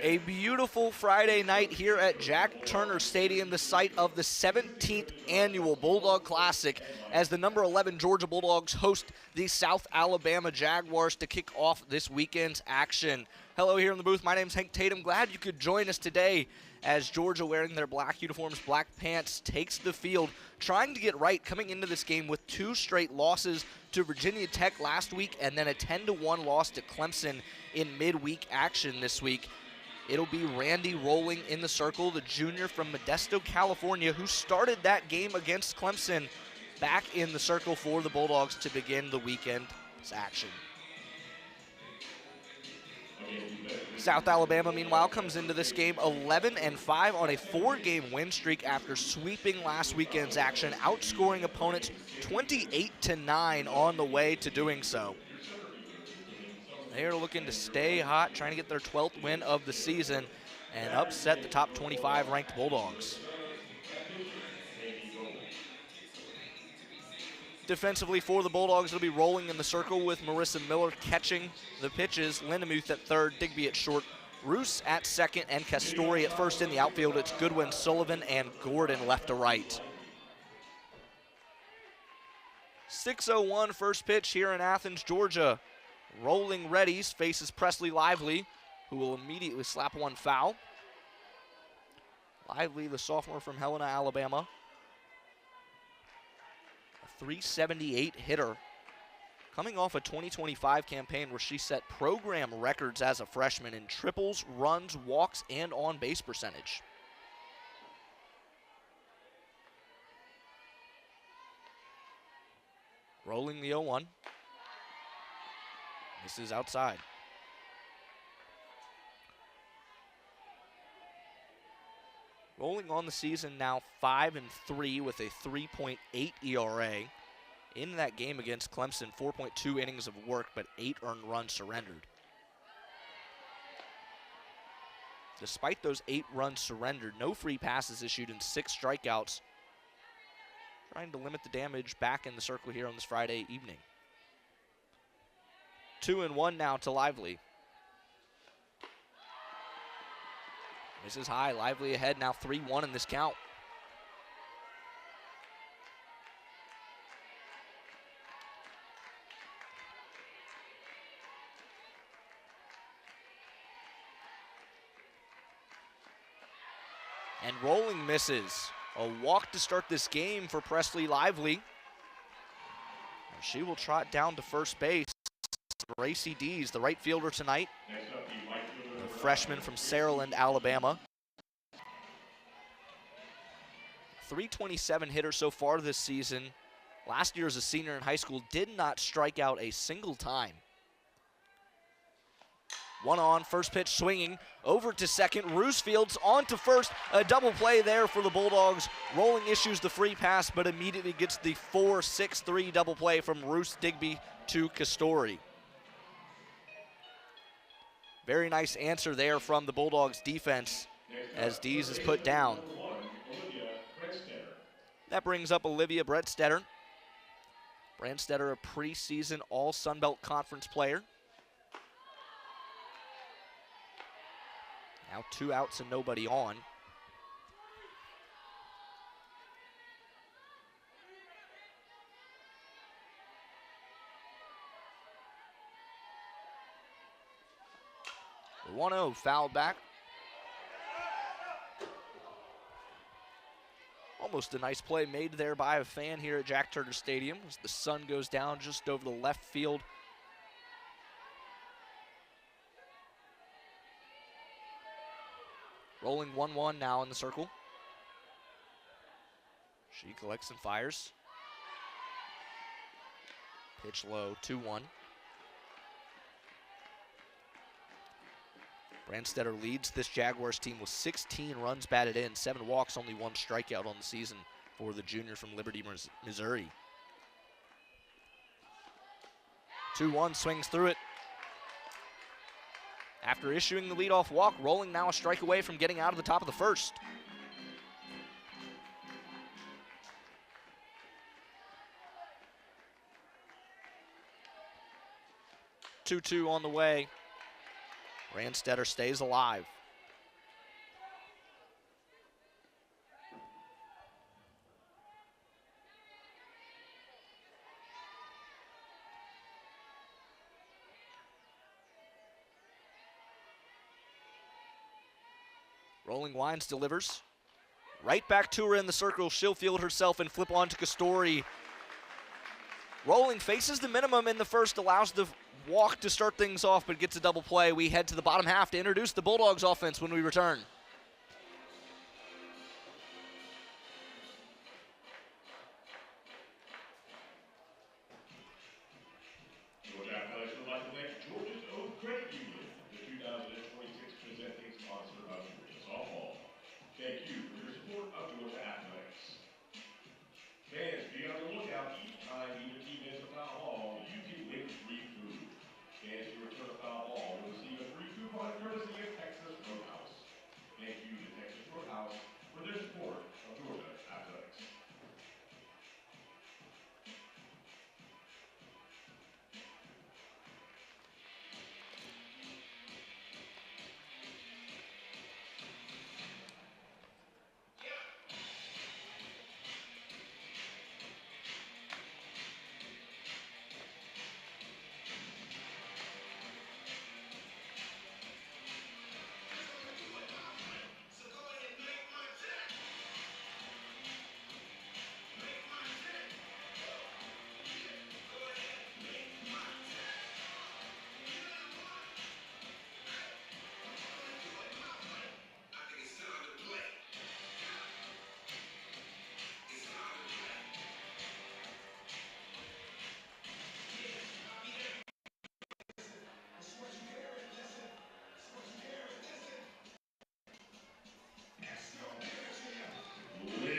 A beautiful Friday night here at Jack Turner Stadium, the site of the 17th annual Bulldog Classic, as the number 11 Georgia Bulldogs host the South Alabama Jaguars to kick off this weekend's action. Hello here in the booth, my name's Hank Tatum. Glad you could join us today as Georgia, wearing their black uniforms, black pants, takes the field, trying to get right coming into this game with two straight losses to Virginia Tech last week and then a 10-1 loss to Clemson in midweek action this week. It'll be Randy Rolling in the circle, the junior from Modesto, California, who started that game against Clemson, back in the circle for the Bulldogs to begin the weekend's action. South Alabama, meanwhile, comes into this game 11-5 on a 4-game win streak after sweeping last weekend's action, outscoring opponents 28-9 on the way to doing so. They're looking to stay hot, trying to get their 12th win of the season and upset the top 25 ranked Bulldogs. Defensively for the Bulldogs, it'll be Rolling in the circle with Marissa Miller catching the pitches, Lindemuth at third, Digby at short, Roos at second, and Castori at first. In the outfield, it's Goodwin, Sullivan, and Gordon left to right. 6:01 first pitch here in Athens, Georgia. Rolling readies, faces Presley Lively, who will immediately slap one foul. Lively, the sophomore from Helena, Alabama. A .378 hitter, coming off a 2025 campaign where she set program records as a freshman in triples, runs, walks, and on-base percentage. Rolling the 0-1. This is outside. Rolling on the season now 5-3 with a 3.8 ERA. In that game against Clemson, 4.2 innings of work, but 8 earned runs surrendered. Despite those 8 runs surrendered, no free passes issued and 6 strikeouts, trying to limit the damage back in the circle here on this Friday evening. 2-1 now to Lively. This is high. Lively ahead now 3-1 in this count. And Rolling misses. A walk to start this game for Presley Lively. She will trot down to first base. Gracie Dees, the right fielder tonight, a freshman from Saraland, Alabama. .327 hitter so far this season. Last year as a senior in high school, did not strike out a single time. One on, first pitch swinging, over to second. Roos fields on to first. A double play there for the Bulldogs. Rolling issues the free pass, but immediately gets the 4-6-3 double play from Roos Digby to Castori. Very nice answer there from the Bulldogs defense as Dees is put down. That brings up Olivia Brettstetter. Brettstetter, a preseason All-Sun Belt Conference player. Now 2 outs and nobody on. The 1-0 fouled back. Almost a nice play made there by a fan here at Jack Turner Stadium as the sun goes down just over the left field. Rolling 1-1 now in the circle. She collects and fires. Pitch low, 2-1. Brettstetter leads this Jaguars team with 16 runs batted in, 7 walks, only 1 strikeout on the season for the junior from Liberty, Missouri. 2-1, swings through it. After issuing the leadoff walk, Rolling now a strike away from getting out of the top of the first. 2-2 on the way. Ranstetter stays alive. Rolling Wines delivers. Right back to her in the circle. She'll field herself and flip on to Castori. Rolling faces the minimum in the first, allows the walk to start things off, but gets a double play. We head to the bottom half to introduce the Bulldogs offense when we return.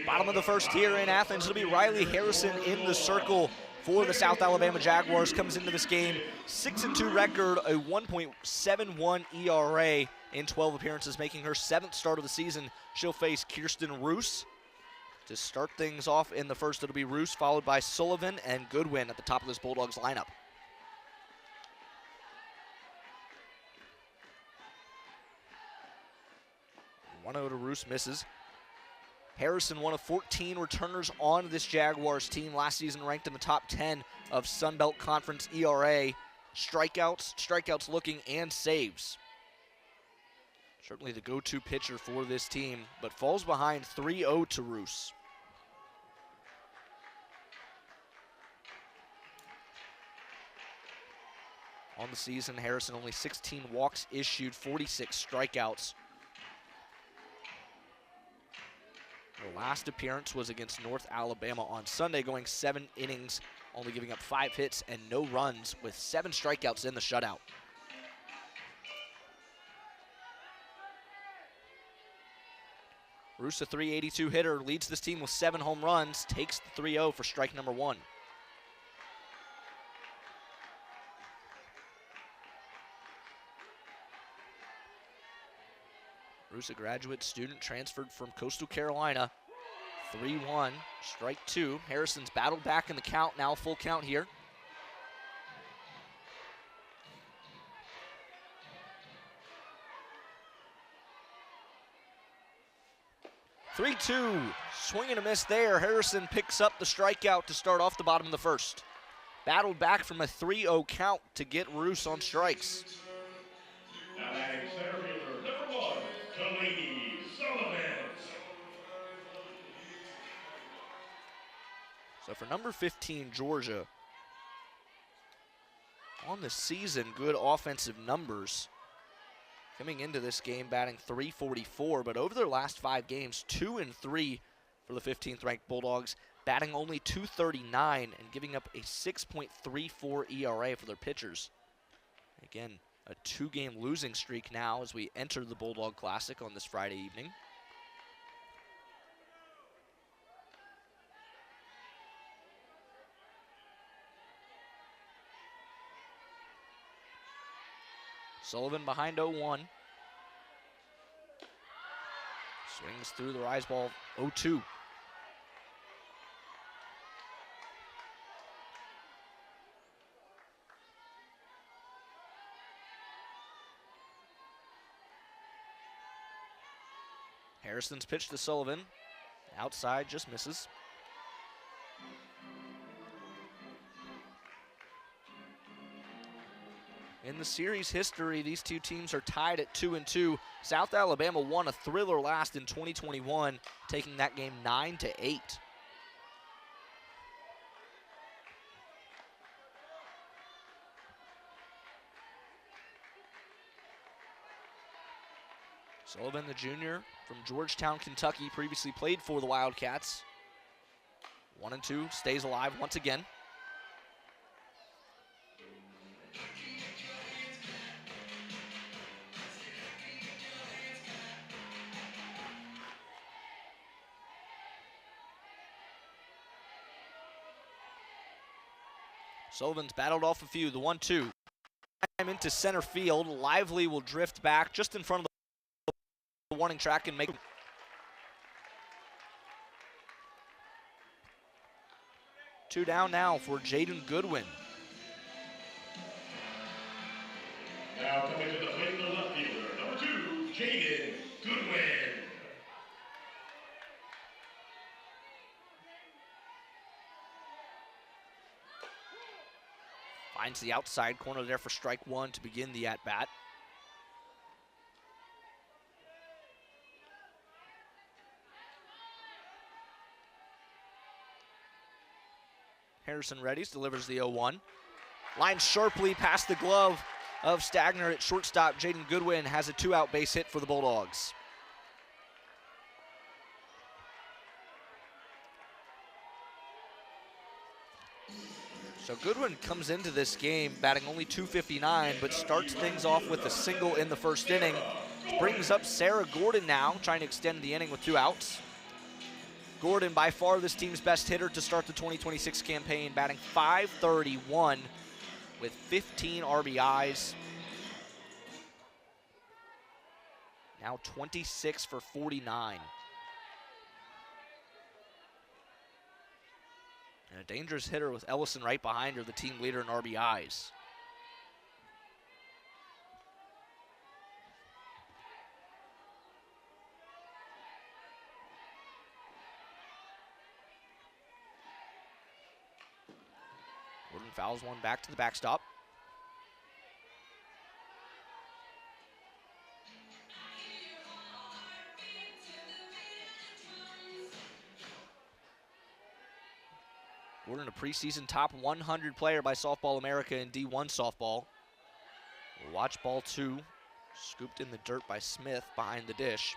Bottom of the first here in Athens, it'll be Riley Harrison in the circle for the South Alabama Jaguars. Comes into this game 6-2 record, a 1.71 ERA in 12 appearances, making her 7th start of the season. She'll face Kirsten Roos. To start things off in the first, it'll be Roos, followed by Sullivan and Goodwin at the top of this Bulldogs lineup. One to Roos misses. Harrison, one of 14 returners on this Jaguars team. Last season ranked in the top 10 of Sun Belt Conference ERA. Strikeouts looking, and saves. Certainly the go-to pitcher for this team, but falls behind 3-0 to Roos. On the season, Harrison only 16 walks issued, 46 strikeouts. Her last appearance was against North Alabama on Sunday, going 7 innings, only giving up 5 hits and no runs, with 7 strikeouts in the shutout. Roos, a .382 hitter, leads this team with 7 home runs, takes the 3-0 for strike number 1. Roos, a graduate student, transferred from Coastal Carolina. 3-1, strike 2. Harrison's battled back in the count, now full count here. (3-2), swing and a miss there. Harrison picks up the strikeout to start off the bottom of the first. Battled back from a 3-0 count to get Roos on strikes. Now batting center fielder, number 1, Delaney Sullivan. So for number 15, Georgia, on the season, good offensive numbers. Coming into this game, batting .344, but over their last 5 games, 2-3 for the 15th ranked Bulldogs, batting only .239 and giving up a 6.34 ERA for their pitchers. Again, a 2-game losing streak now as we enter the Bulldog Classic on this Friday evening. Sullivan behind 0-1. Swings through the rise ball, 0-2. Harrison's pitch to Sullivan. Outside, just misses. In the series history, these two teams are tied at 2-2. South Alabama won a thriller last in 2021, taking that game 9-8. Sullivan, the junior from Georgetown, Kentucky, previously played for the Wildcats. 1-2, stays alive once again. Sullivan's battled off a few. The 1-2. Into center field. Lively will drift back just in front of the warning track and make. Two down now for Jaden Goodwin. Now coming to the plate, the left fielder, number 2, Jaden Goodwin. Finds the outside corner there for strike one to begin the at-bat. Harrison Reddies delivers the 0-1. Lines sharply past the glove of Stagner at shortstop. Jaden Goodwin has a 2-out base hit for the Bulldogs. So Goodwin comes into this game batting only .259, but starts things off with a single in the first inning. Brings up Sarah Gordon now, trying to extend the inning with 2 outs. Gordon, by far this team's best hitter to start the 2026 campaign, batting .531 with 15 RBIs. Now 26 for 49. And a dangerous hitter with Ellison right behind her, the team leader in RBIs. Gordon fouls one back to the backstop. Gordon, a preseason top 100 player by Softball America in D1 softball. We'll watch ball 2, scooped in the dirt by Smith behind the dish.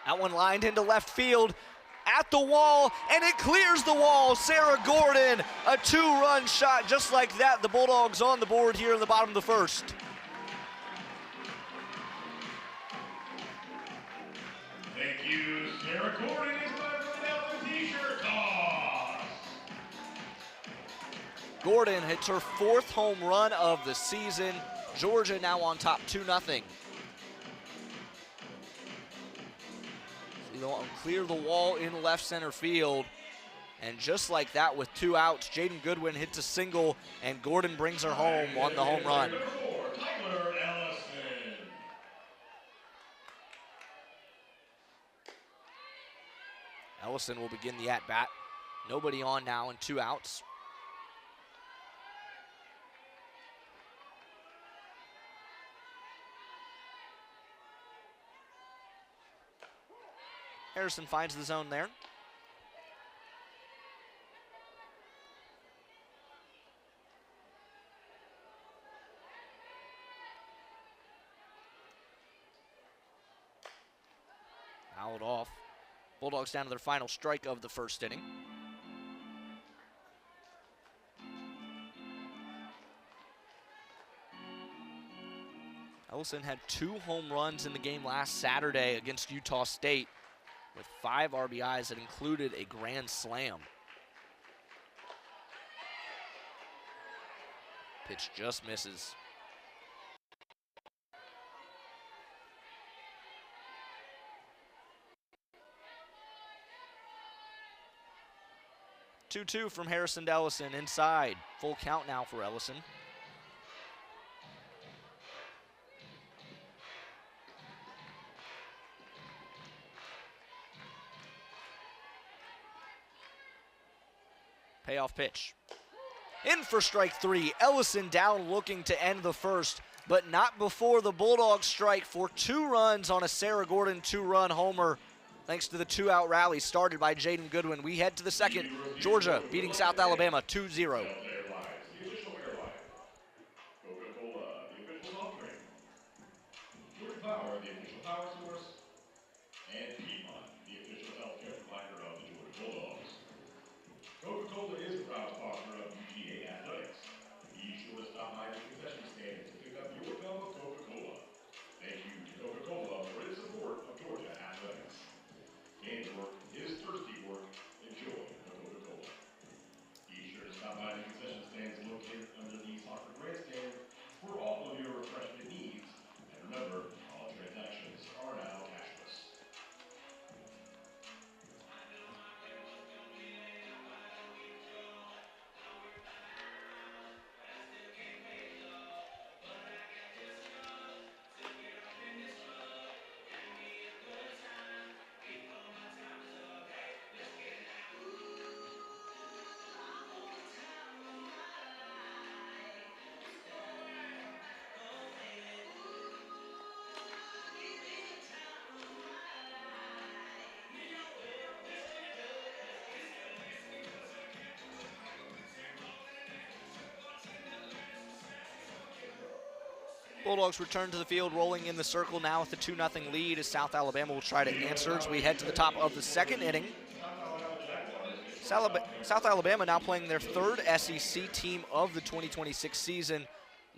That one lined into left field. At the wall, and it clears the wall. Sarah Gordon, a 2-run shot just like that. The Bulldogs on the board here in the bottom of the first. Thank you, Sarah Gordon. Is time for another t-shirt toss. Gordon hits her 4th home run of the season. Georgia now on top 2-0. Clear the wall in left center field. And just like that, with 2 outs, Jaden Goodwin hits a single, and Gordon brings her home on the home run. Number 4, Tyler Ellison. Ellison will begin the at-bat. Nobody on now and 2 outs. Harrison finds the zone there. Fouled off. Bulldogs down to their final strike of the first inning. Ellison had 2 home runs in the game last Saturday against Utah State, with 5 RBIs that included a grand slam. Pitch just misses. Two-two from Harrison to Ellison inside. Full count now for Ellison. Payoff pitch. In for strike 3. Ellison down looking to end the first, but not before the Bulldogs strike for 2 runs on a Sarah Gordon 2-run homer, thanks to the 2-out rally started by Jaden Goodwin. We head to the second. Georgia beating South Alabama 2-0. Coca-Cola, the official soft drink. Georgia Power, the official power source. And Piedmont, the official healthcare provider of the Georgia Bulldogs. Coca-Cola is a proud partner of UGA Athletics. Be sure to stop by the concession stand to pick up your cup of Coca-Cola. Thank you to Coca-Cola for its support of Georgia Athletics. Canned work is thirsty work. Enjoy the Coca-Cola. Be sure to stop by the concession stands located under the soccer grandstand for all of your refreshment needs. And remember, all transactions are now cashless. Bulldogs return to the field, rolling in the circle now with a 2-0 lead as South Alabama will try to answer as we head to the top of the second inning. South Alabama now playing their 3rd SEC team of the 2026 season.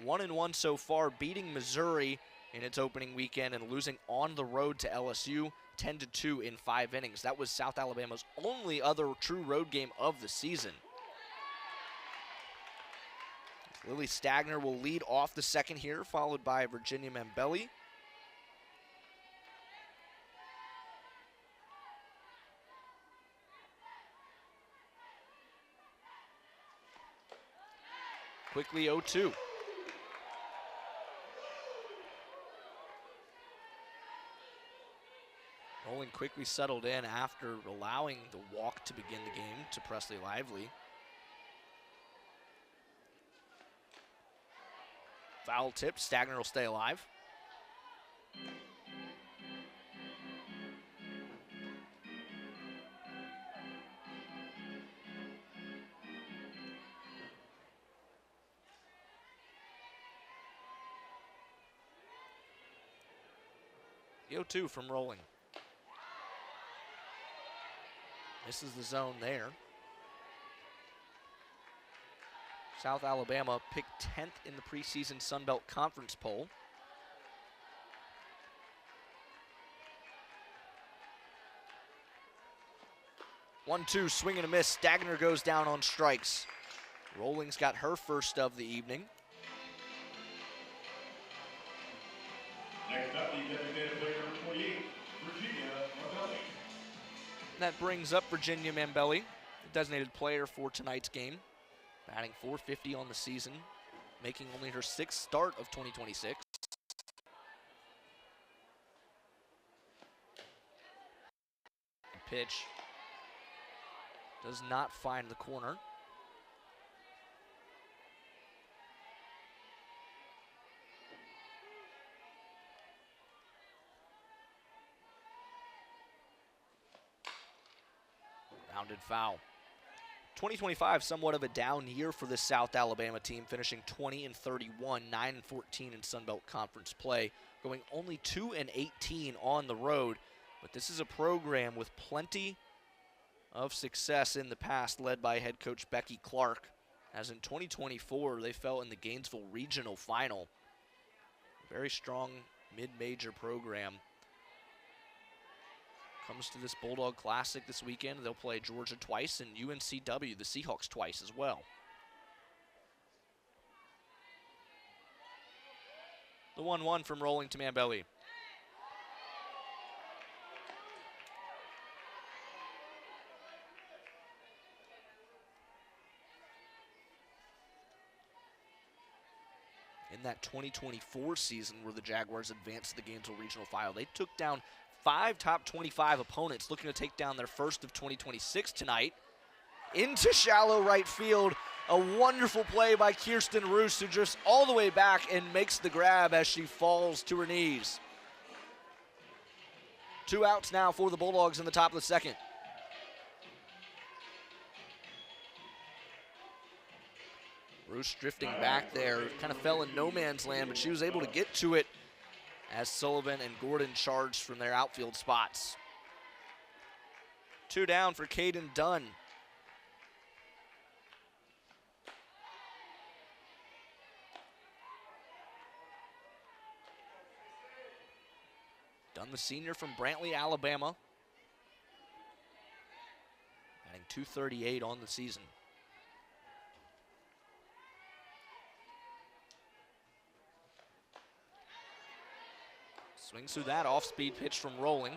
1-1 so far, beating Missouri in its opening weekend and losing on the road to LSU 10-2 in 5 innings. That was South Alabama's only other true road game of the season. Lily Stagner will lead off the second here, followed by Virginia Mambelli. Quickly 0-2. Rowling quickly settled in after allowing the walk to begin the game to Presley Lively. Foul tip, Stagner will stay alive. The 0-2 from Rowling. Misses the zone there. South Alabama picked 10th in the preseason Sun Belt Conference poll. One-two, swing and a miss. Stagner goes down on strikes. Rowling's got her first of the evening. Next up, the designated player number 28, Virginia Mambelli. That brings up Virginia Mambelli, the designated player for tonight's game. Batting .450 on the season, making only her 6th start of 2026. Pitch does not find the corner. Rounded foul. 2025, somewhat of a down year for this South Alabama team, finishing 20-31, 9-14 in Sun Belt Conference play, going only 2-18 on the road. But this is a program with plenty of success in the past, led by head coach Becky Clark, as in 2024 they fell in the Gainesville Regional Final. Very strong mid-major program. Comes to this Bulldog Classic this weekend. They'll play Georgia twice and UNCW, the Seahawks, twice as well. The 1-1 from Rowling to Mambelli. In that 2024 season where the Jaguars advanced to the Gainesville Regional Final, they took down 5 top 25 opponents, looking to take down their first of 2026 tonight. into shallow right field. A wonderful play by Kirsten Roos, who drifts all the way back and makes the grab as she falls to her knees. 2 outs now for the Bulldogs in the top of the second. Roos drifting back there, kind of fell in no man's land, but she was able to get to it as Sullivan and Gordon charged from their outfield spots. 2 down for Caden Dunn. Dunn, the senior from Brantley, Alabama. Adding 238 on the season. Swings through that off-speed pitch from Rolling.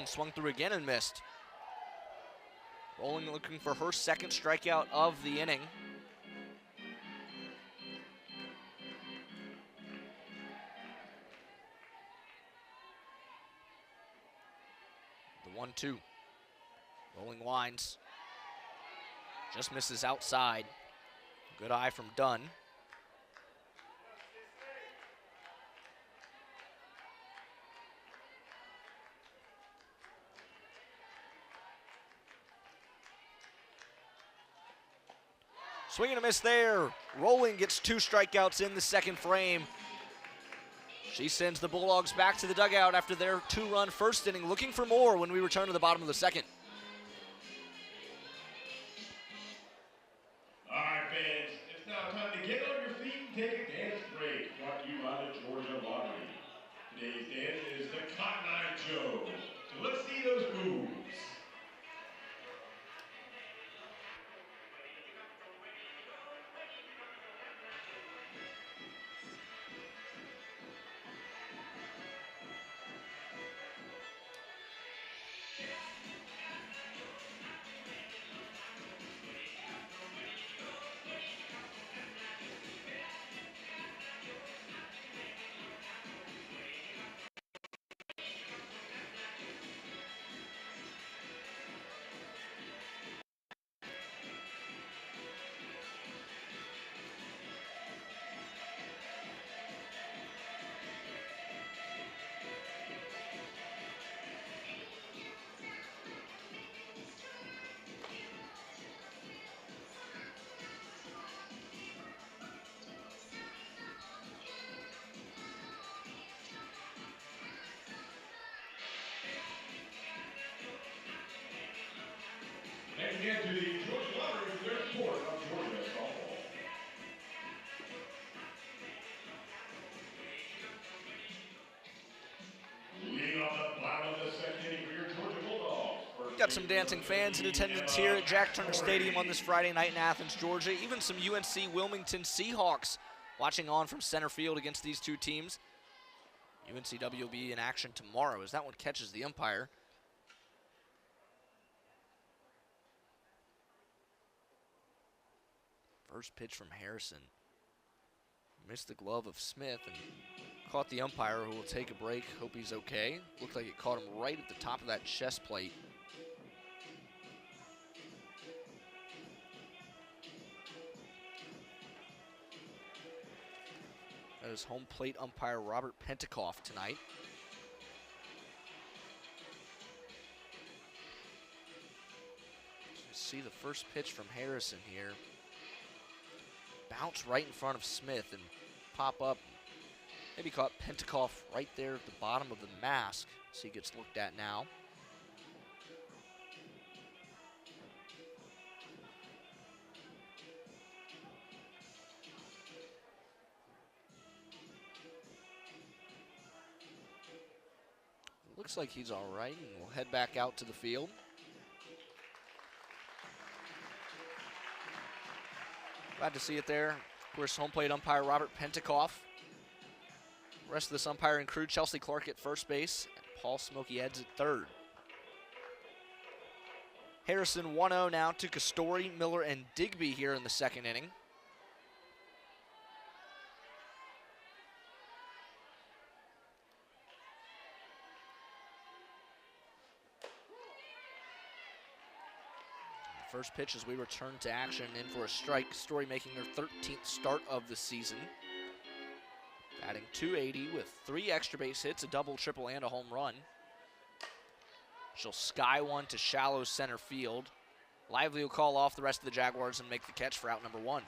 Swung through again and missed. Rolling looking for her second strikeout of the inning. The 1-2. Rolling winds. Just misses outside. Good eye from Dunn. Swing and a miss there. Rolling gets 2 strikeouts in the second frame. She sends the Bulldogs back to the dugout after their 2-run first inning, looking for more when we return to the bottom of the second. All right, fans, it's now time to get on your feet and take a dance break. Brought to you by the Georgia Lottery. Today's dance is the Cotton Eye Joe. So let's see those moves. And again to the Georgia Lottery for their support of Georgia softball. Leading off the bottom of the second inning for your Georgia Bulldogs. Got some dancing fans in attendance here at Jack Turner Stadium on this Friday night in Athens, Georgia. Even some UNC Wilmington Seahawks watching on from center field against these two teams. UNCW will be in action tomorrow as that one catches the umpire. First pitch from Harrison. Missed the glove of Smith and caught the umpire, who will take a break. Hope he's okay. Looked like it caught him right at the top of that chest plate. That is home plate umpire Robert Pentecoff tonight. See the first pitch from Harrison here. Bounce right in front of Smith and pop up. Maybe caught Pentecoff right there at the bottom of the mask. So he gets looked at now. Looks like he's all right, and we'll head back out to the field. Glad to see it there. Of course, home plate umpire Robert Pentecoff. Rest of this umpiring crew, Chelsea Clark at first base, and Paul Smokey Eds at third. Harrison 1-0 now to Castori, Miller, and Digby here in the second inning. First pitch as we return to action, in for a strike. Story making their 13th start of the season. Batting .280 with 3 extra base hits, a double, triple, and a home run. She'll sky one to shallow center field. Lively will call off the rest of the Jaguars and make the catch for out number 1.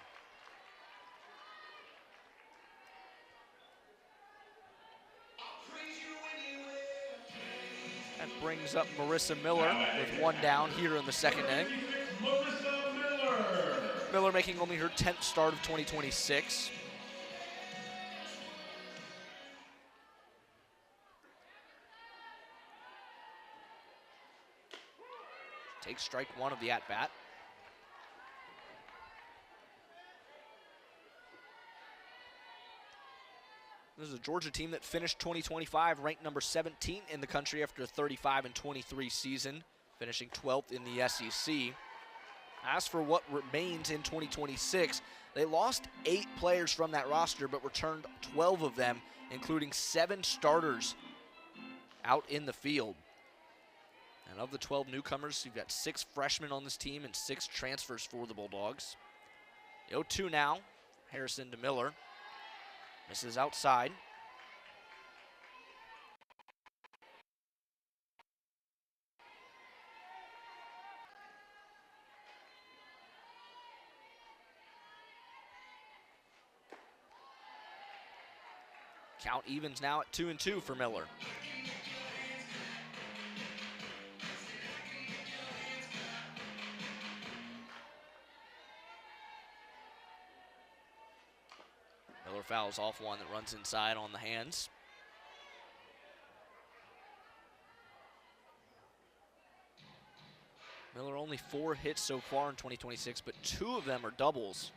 That brings up Marissa Miller with 1 down here in the second inning. Miller making only her 10th start of 2026. Takes strike 1 of the at-bat. This is a Georgia team that finished 2025 ranked number 17 in the country after a 35-23 season, finishing 12th in the SEC. As for what remains in 2026, they lost 8 players from that roster, but returned 12 of them, including 7 starters out in the field. And of the 12 newcomers, you've got 6 freshmen on this team and 6 transfers for the Bulldogs. 0-2 now, Harrison to Miller. Misses outside. Count evens now at 2-2 for Miller. Miller fouls off one that runs inside on the hands. Miller only 4 hits so far in 2026, but 2 of them are doubles.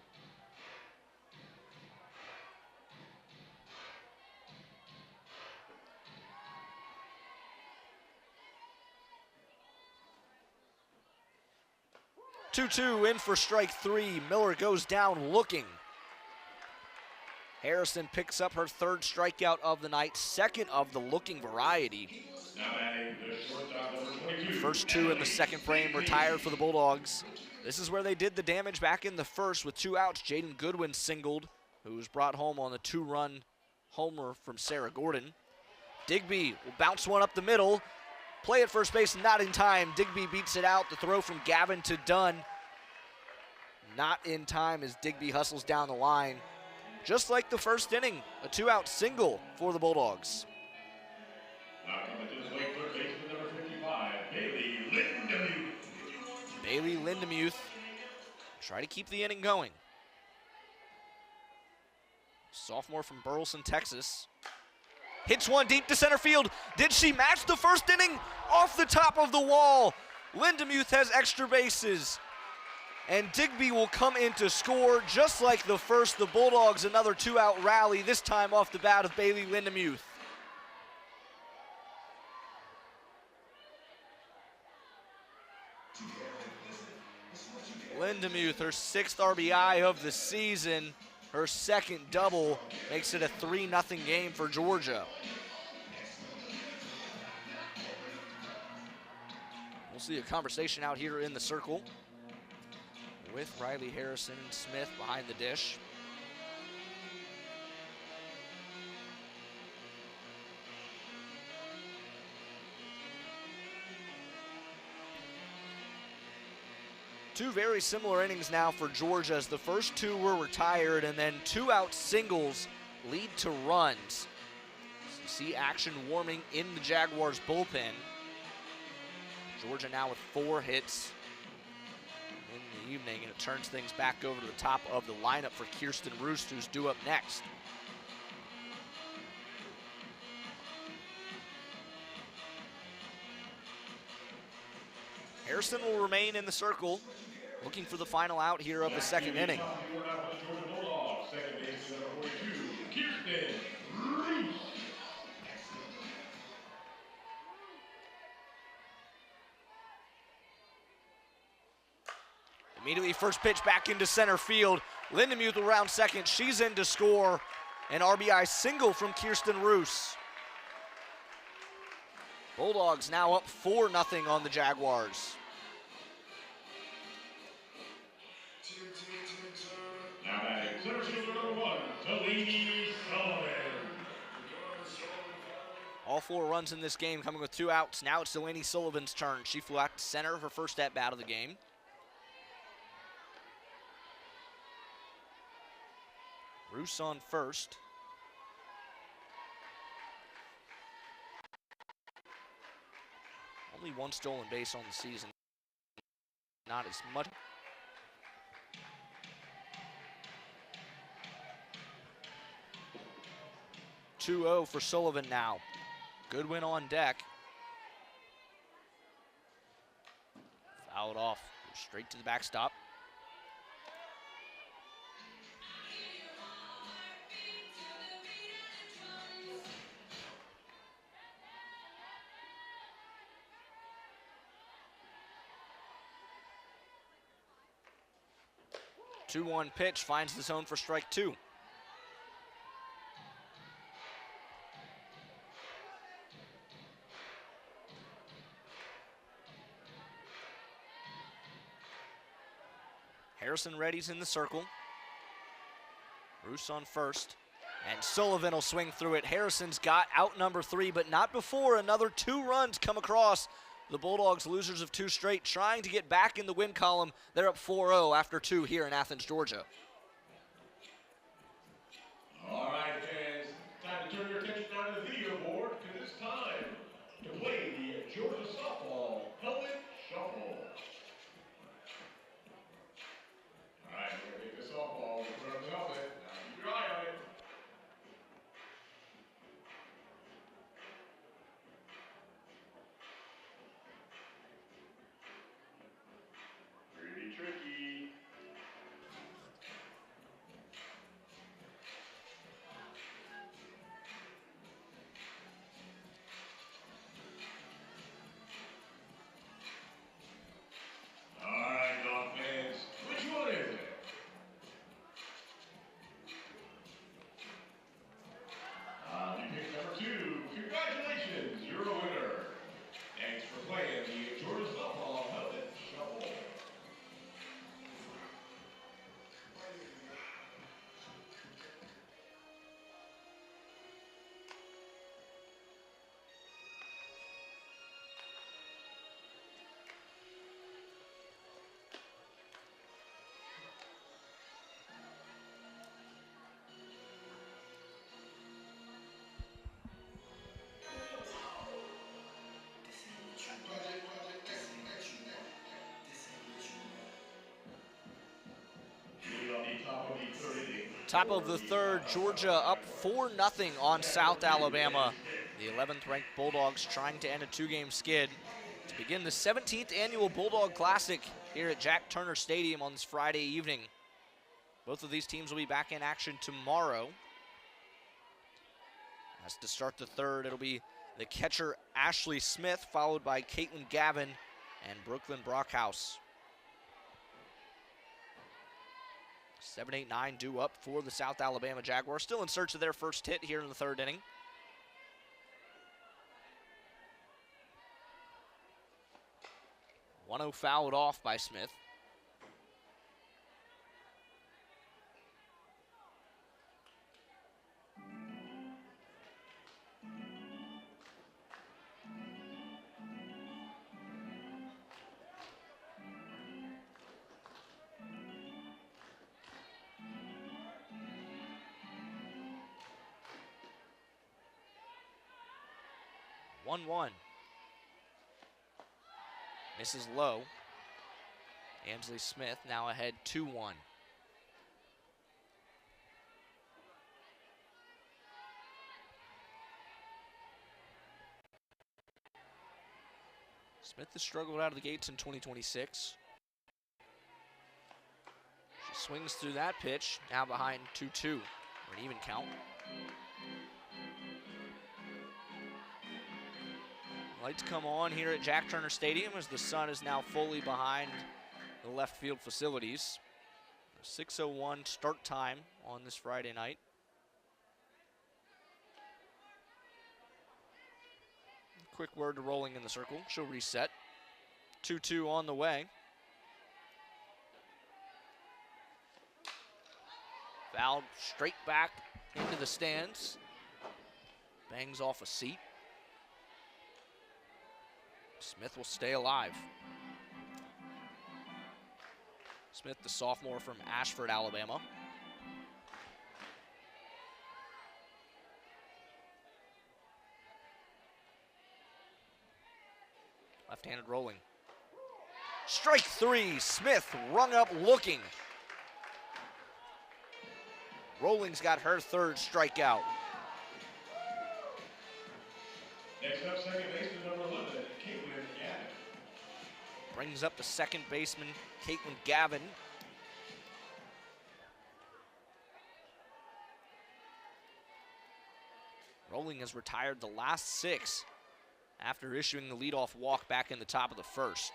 Two in for strike 3. Miller goes down looking. Harrison picks up her 3rd strikeout of the night, 2nd of the looking variety. First 2 in the second frame retired for the Bulldogs. This is where they did the damage back in the first with 2 outs. Jaden Goodwin singled, who was brought home on the 2-run homer from Sarah Gordon. Digby will bounce one up the middle. Play at first base, not in time. Digby beats it out. The throw from Gavin to Dunn. Not in time as Digby hustles down the line. Just like the first inning, a 2-out single for the Bulldogs. Now coming to the plate, third baseman number 55, Bailey Lindemuth. Bailey Lindemuth try to keep the inning going. Sophomore from Burleson, Texas. Hits one deep to center field. Did she match the first inning? Off the top of the wall. Lindemuth has extra bases. And Digby will come in to score just like the first. The Bulldogs another 2-out rally, this time off the bat of Bailey Lindemuth. Lindemuth, her 6th RBI of the season. Her 2nd double makes it a 3-0 game for Georgia. We'll see a conversation out here in the circle with Riley Harrison and Smith behind the dish. Two very similar innings now for Georgia, as the first 2 were retired, and then 2-out singles lead to runs. So you see action warming in the Jaguars bullpen. Georgia now with 4 hits in the evening, and it turns things back over to the top of the lineup for Kirsten Roost, who's due up next. Harrison will remain in the circle, looking for the final out here of the second inning. Immediately first pitch back into center field. Lindemuth around second. She's in to score. An RBI single from Kirsten Roos. Bulldogs now up 4-0 on the Jaguars. Now batting center fielder number 1, Delaney Sullivan. All 4 runs in this game coming with 2 outs. Now it's Delaney Sullivan's turn. She flew out to center her first at-bat of the game. Roos on first. Only 1 stolen base on the season. Not as much. (2-0) for Sullivan now. Goodwin on deck. Fouled off. Goes straight to the backstop. The 2-1 pitch finds the zone for strike 2. Harrison Reddy's in the circle. Roos on first. And Sullivan will swing through it. Harrison's got out number 3, but not before another 2 runs come across. The Bulldogs, losers of 2 straight, trying to get back in the win column. They're up 4-0 after 2 here in Athens, Georgia. All right, fans, time to turn your attention down to the video board, because it's time to play the Georgia softball helmet shuffle. All right, we're going to take the softball, we'll put it on the helmet. Now keep your eye on it. Pretty tricky. All right, dog fans, which one is it? You picked number 2. Congratulations, you're a winner. Thanks for playing the Georgia softball helmet shuffle. Top of the third, Georgia up 4-0 on South Alabama. The 11th ranked Bulldogs trying to end a 2-game skid to begin the 17th annual Bulldog Classic here at Jack Turner Stadium on this Friday evening. Both of these teams will be back in action tomorrow. As to start the third, it'll be the catcher Ashley Smith, followed by Caitlin Gavin and Brooklyn Brockhouse. 7-8-9 due up for the South Alabama Jaguars, still in search of their first hit here in the third inning. One-0 fouled off by Smith. One. Misses low. Ansley Smith now ahead 2-1. Smith has struggled out of the gates in 2026. She swings through that pitch, now behind 2-2 for an even count. Lights come on here at Jack Turner Stadium as the sun is now fully behind the left field facilities. 6:01 start time on this Friday night. Quick word to Rolling in the circle. She'll reset. 2-2 on the way. Fouled straight back into the stands. Bangs off a seat. Smith will stay alive. Smith, the sophomore from Ashford, Alabama. Left-handed Rolling. Strike three. Smith rung up looking. Rolling's got her third strikeout. Next up, second baseman number 11, Caitlin Gavin. Brings up the second baseman, Caitlin Gavin. Rolling has retired the last 6 after issuing the leadoff walk back in the top of the first.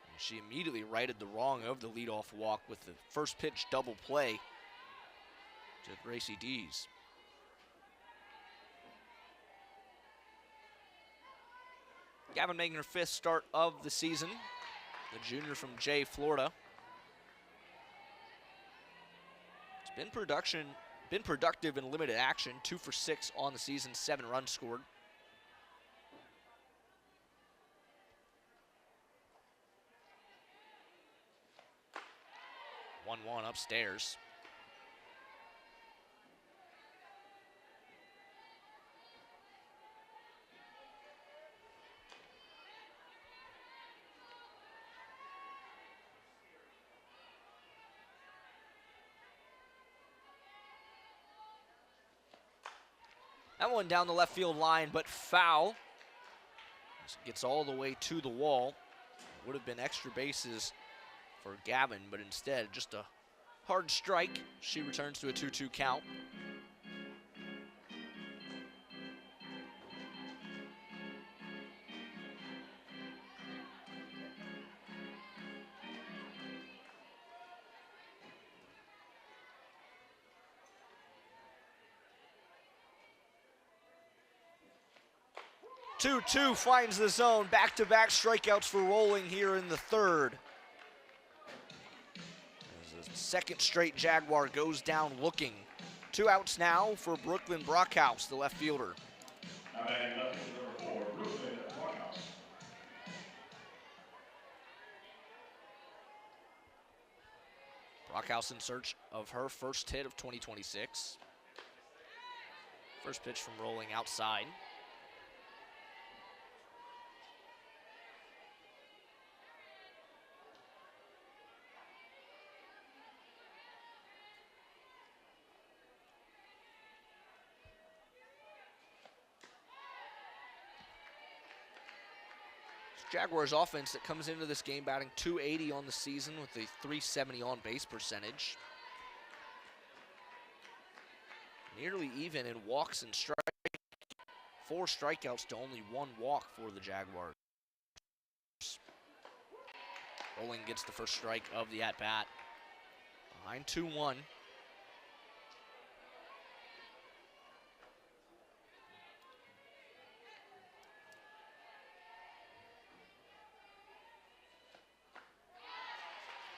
And she immediately righted the wrong of the leadoff walk with the first pitch double play to Gracie Dees. Gavin making her 5th start of the season, the junior from Jay, Florida. It's been productive in limited action, 2 for 6 on the season, 7 runs scored. One upstairs. That one down the left field line, but foul. This gets all the way to the wall. Would have been extra bases for Gavin, but instead just a hard strike. She returns to a 2-2 count. Two finds the zone. Back-to-back strikeouts for Rolling here in the third. As the second straight Jaguar goes down looking. 2 outs now for Brooklyn Brockhouse, the left fielder. Now batting left fielder number 4, Brooklyn Brockhouse. Brockhouse in search of her first hit of 2026. First pitch from Rolling outside. Jaguars offense that comes into this game batting .280 on the season with a .370 on base percentage. Nearly even in walks and strikes. 4 strikeouts to only 1 walk for the Jaguars. Rolling gets the first strike of the at-bat. Behind 2-1.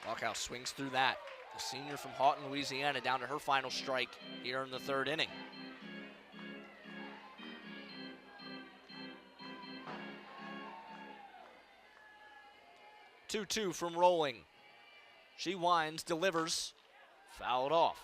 Brockhouse swings through that. The senior from Houghton, Louisiana, down to her final strike here in the third inning. Two from Rolling. She winds, delivers, fouled off.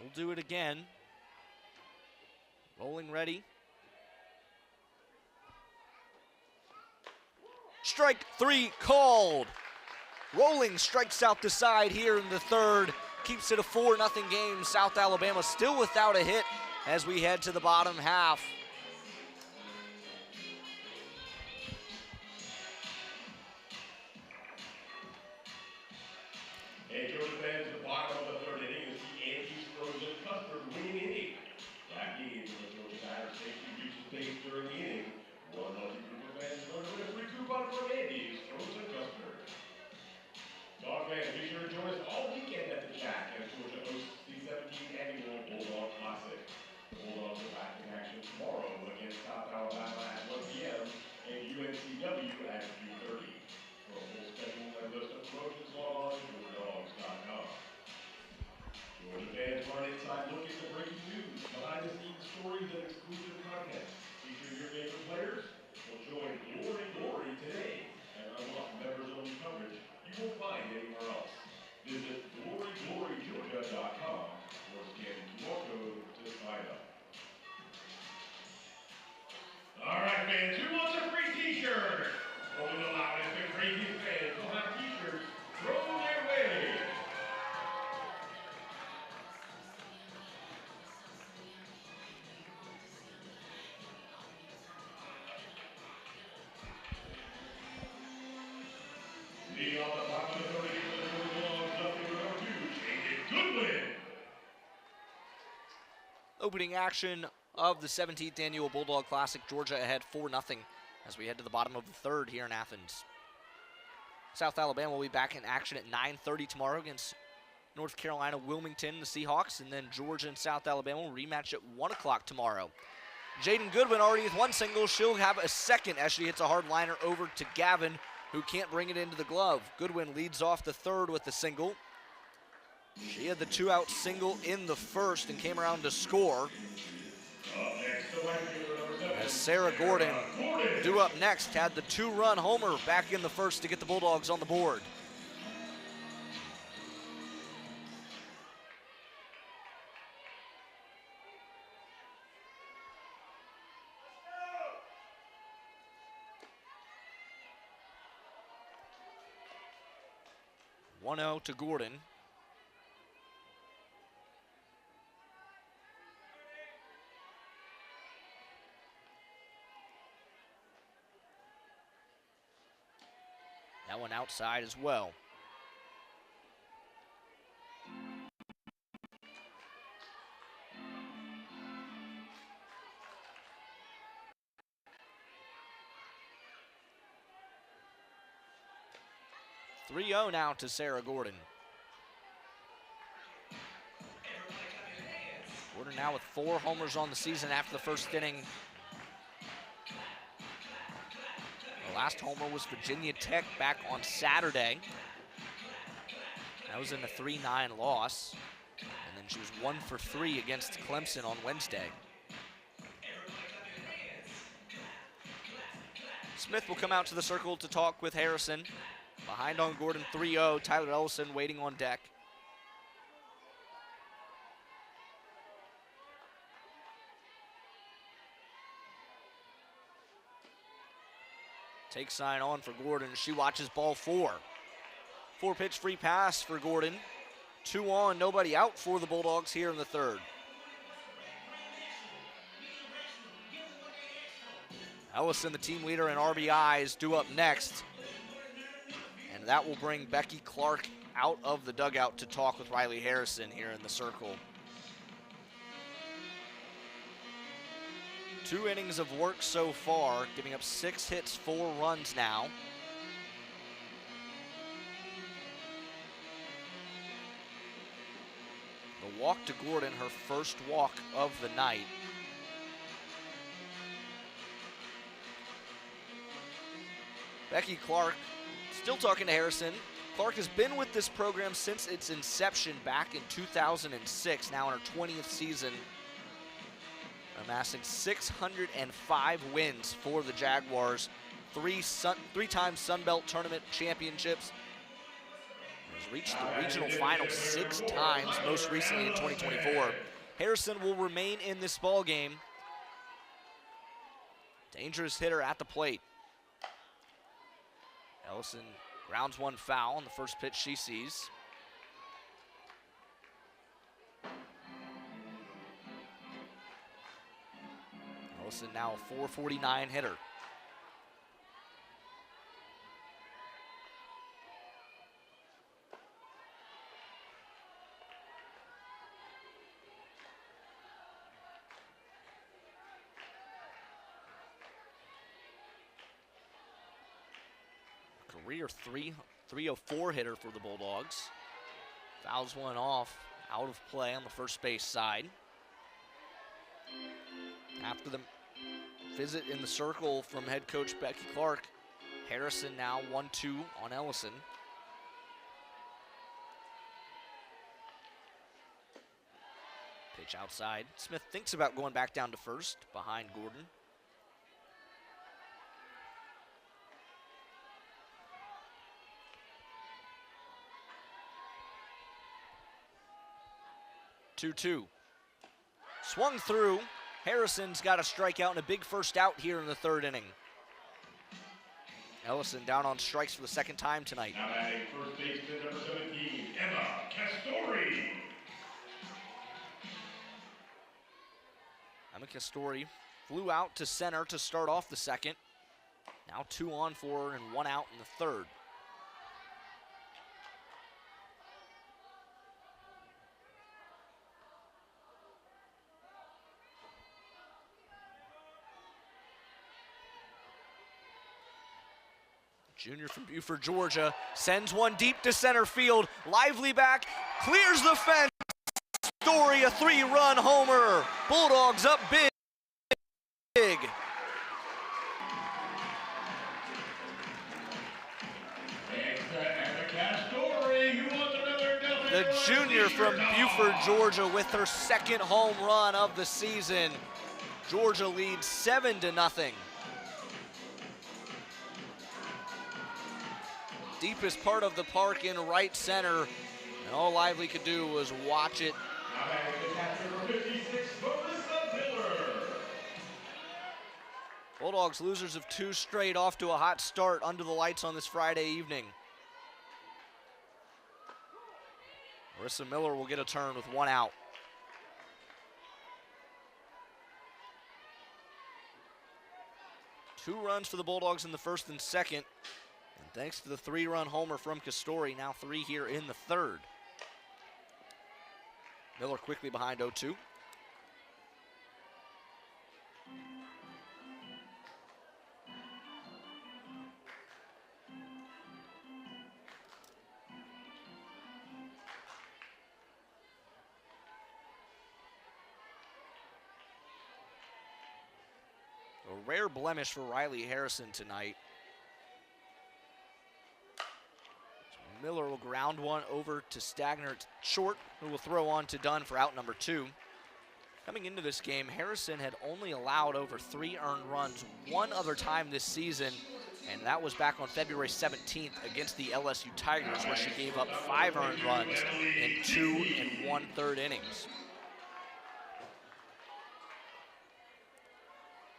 We'll do it again. Rolling ready. Strike 3 called. Rolling strikes out the side here in the third. Keeps it a 4-0 game. South Alabama still without a hit as we head to the bottom half. And Georgia fans, the bottom of the third inning is the Andy's Frozen Custard winning inning. That means the Georgia batter safely reaches base during the inning. One lucky group of fans learn to win a free coupon from Andy's Frozen Custard. Dog fans, be sure to join us all weekend at the Jack as Georgia hosts the 17th annual Bulldog Classic. The Bulldogs are back in action tomorrow against South Alabama at 1 p.m. and UNCW at 2:30. For a full schedule and list of promotions, log on to GeorgiaDogs.com. Georgia fans want an inside look at the breaking news, behind-the-scenes stories, and exclusive content featuring your favorite players. Well, join Glory today and unlock members-only coverage you won't find anywhere else. Visit GloryGloryGeorgia.com or scan the QR code to sign up. All right, fans, who wants a free T-shirt? Only the loudest and craziest fans will have T-shirts thrown their way. Leading off the top of the third inning for the Bulldogs, up to number 2, Jaden Goodwin. Opening action of the 17th Annual Bulldog Classic, Georgia ahead 4-0 as we head to the bottom of the third here in Athens. South Alabama will be back in action at 9:30 tomorrow against North Carolina, Wilmington, the Seahawks, and then Georgia and South Alabama will rematch at 1 o'clock tomorrow. Jaden Goodwin already with one single. She'll have a second as she hits a hard liner over to Gavin, who can't bring it into the glove. Goodwin leads off the third with the single. She had the two-out single in the first and came around to score. As Sarah Gordon, due up next, had the two-run homer back in the first to get the Bulldogs on the board. One-0 to Gordon. That one outside as well. (3-0) now to Sarah Gordon. Gordon now with 4 homers on the season after the first inning. The last homer was Virginia Tech back on Saturday. That was in a 3-9 loss. And then she was 1 for 3 against Clemson on Wednesday. Smith will come out to the circle to talk with Harrison. Behind on Gordon 3-0, Tyler Ellison waiting on deck. Take sign on for Gordon. She watches ball 4. 4-pitch free pass for Gordon. 2 on, nobody out for the Bulldogs here in the third. Ellison, the team leader in RBIs, due up next. And that will bring Becky Clark out of the dugout to talk with Riley Harrison here in the circle. 2 innings of work so far, giving up 6 hits, 4 runs now. The walk to Gordon, her first walk of the night. Becky Clark still talking to Harrison. Clark has been with this program since its inception back in 2006, now in her 20th season, amassing 605 wins for the Jaguars, 3-time Sun Belt Tournament championships, has reached the regional final 6 times, most recently in 2024. Harrison will remain in this ball game. Dangerous hitter at the plate. Ellison grounds one foul on the first pitch she sees. Ellison now a .449 hitter. career 304 hitter for the Bulldogs. Fouls one off, out of play on the first base side. After the visit in the circle from head coach Becky Clark, Harrison now 1-2 on Ellison. Pitch outside. Smith thinks about going back down to first behind Gordon. Two. Swung through. Harrison's got a strikeout and a big first out here in the third inning. Ellison down on strikes for the second time tonight. Now batting first baseman number 17, Emma Castori. Emma Castori flew out to center to start off the second. Now 2 on for her and 1 out in the third. Junior from Buford, Georgia, sends one deep to center field. Lively back, clears the fence. Story, a 3-run homer. Bulldogs up big. The junior from Buford, Georgia, with her second home run of the season. Georgia leads 7-0. Deepest part of the park in right center, and all Lively could do was watch it. Bulldogs losers of 2 straight, off to a hot start under the lights on this Friday evening. Marissa Miller will get a turn with 1 out. Two runs for the Bulldogs in the first and second. And thanks to the 3-run homer from Castori, now 3 here in the third. Miller quickly behind 0-2. A rare blemish for Riley Harrison tonight. Miller will ground one over to Stagner short, who will throw on to Dunn for out number 2. Coming into this game, Harrison had only allowed over 3 earned runs one other time this season, and that was back on February 17th against the LSU Tigers, where she gave up 5 earned runs in 2 1/3 innings.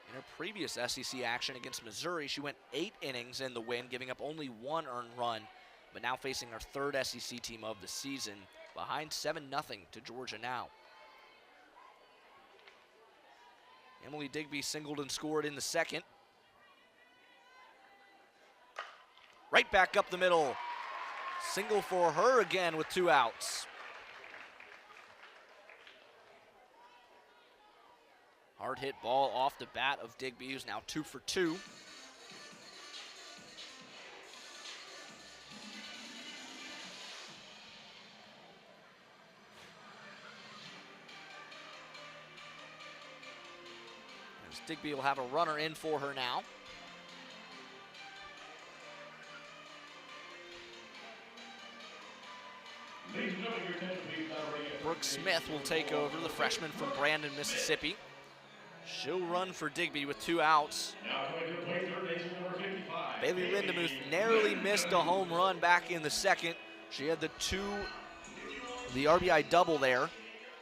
In her previous SEC action against Missouri, she went 8 innings in the win, giving up only 1 earned run, but now facing her 3rd SEC team of the season, behind 7-0 to Georgia now. Emily Digby singled and scored in the second. Right back up the middle. Single for her again with 2 outs. Hard hit ball off the bat of Digby, who's now 2 for 2. Digby will have a runner in for her now. Brooke Smith will take over, the freshman from Brandon, Mississippi. She'll run for Digby with 2 outs. Bailey Lindemuth narrowly missed a home run back in the second. She had the RBI double there,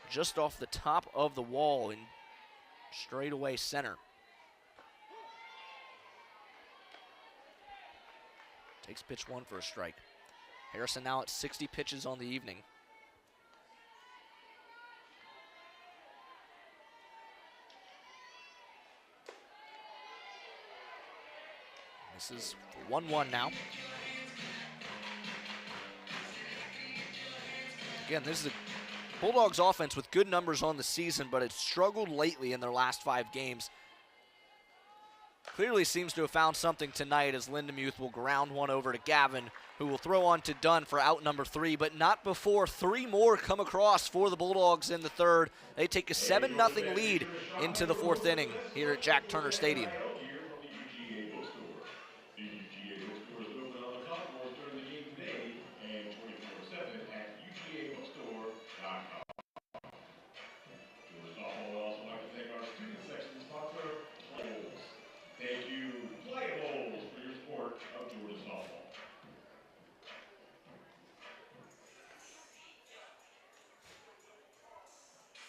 just off the top of the wall in straightaway center. Takes pitch 1 for a strike. Harrison now at 60 pitches on the evening. This is 1-1 now. Again, this is a Bulldogs offense with good numbers on the season, but it's struggled lately in their last 5 games. clearly seems to have found something tonight as Lindenmuth will ground one over to Gavin, who will throw on to Dunn for out number 3, but not before 3 more come across for the Bulldogs in the third. They take a 7-0 lead into the 4th inning here at Jack Turner Stadium. The UGA Bookstore is open on the concourse during the game today and 24/7 at UGABookstore.com. Georgia Softball would also like to thank our student section sponsor, Playables. Thank you, Playables, for your support of Georgia Softball.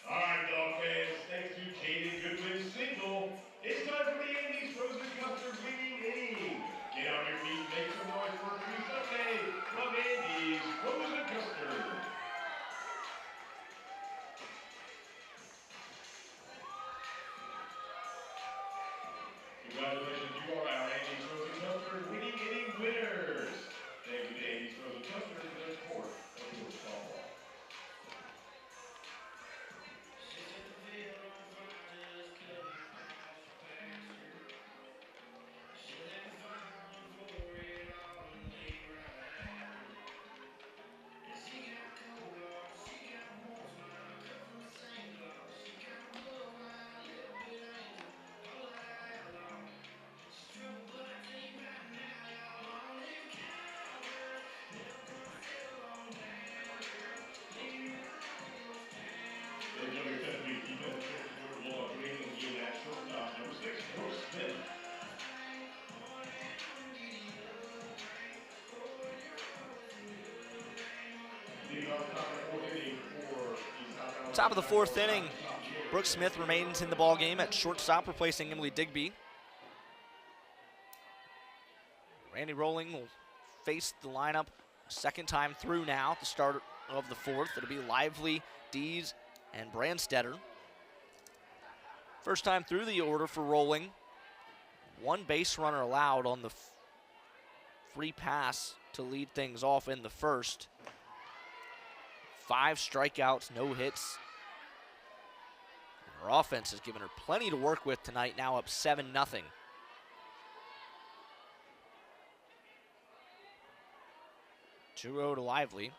All right, dog fans, thanks to Caden Goodwin's single, it's time for the Andy's Frozen Custard winning inning. Get on your feet and make some noise for a free Sunday from Andy's Frozen Custard. Congratulations, you are our Andy's Frozen Custard winning inning winners. Thank you to Andy's Frozen Custard for their support of Georgia Softball. Top of the 4th inning, Brooke Smith remains in the ball game at shortstop, replacing Emily Digby. Randy Rolling will face the lineup second time through now at the start of the 4th. It'll be Lively, Dees, and Brandstetter. First time through the order for Rolling. 1 base runner allowed on the free pass to lead things off in the first. 5 strikeouts, no hits. Her offense has given her plenty to work with tonight, now up 7-0. 2-0 to Lively.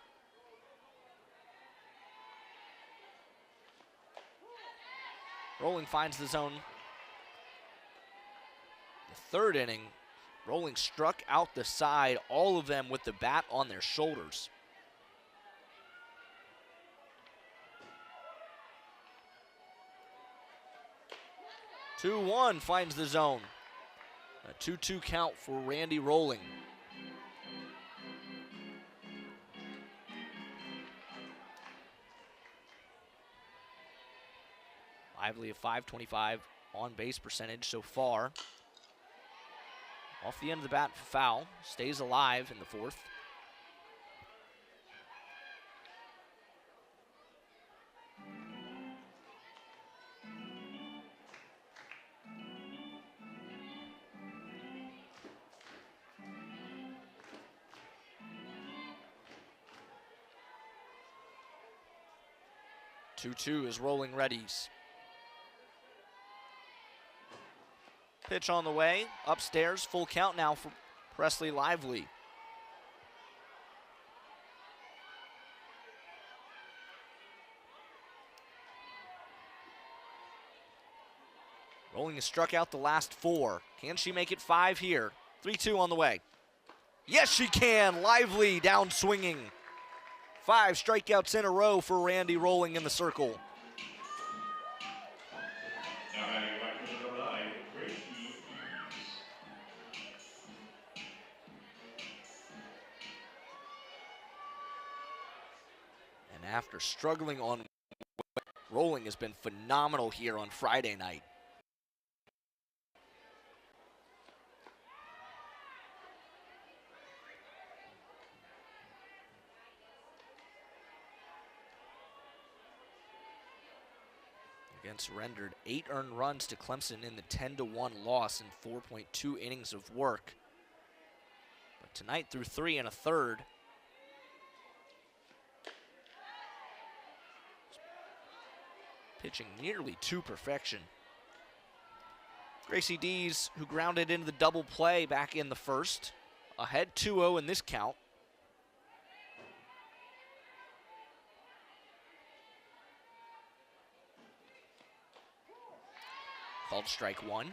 Rolling finds the zone. The 3rd inning, Rolling struck out the side, all of them with the bat on their shoulders. 2-1 finds the zone. A 2-2 count for Randy Rolling. Lively a .525 on base percentage so far. Off the end of the bat for foul. Stays alive in the 4th. Two is Rolling readies. Pitch on the way, upstairs, full count now for Presley Lively. Rolling has struck out the last 4. Can she make it 5 here? 3-2 on the way. Yes, she can. Lively down swinging. 5 strikeouts in a row for Randy Rolling in the circle. Now batting right fielder number 9, Gracie Eves. And after struggling on, Rolling has been phenomenal here on Friday night. Again, surrendered 8 earned runs to Clemson in the 10-1 loss in 4.2 innings of work. But tonight through 3 1/3. Pitching nearly to perfection. Gracie Dees, who grounded into the double play back in the first, ahead 2-0 in this count. Called strike one.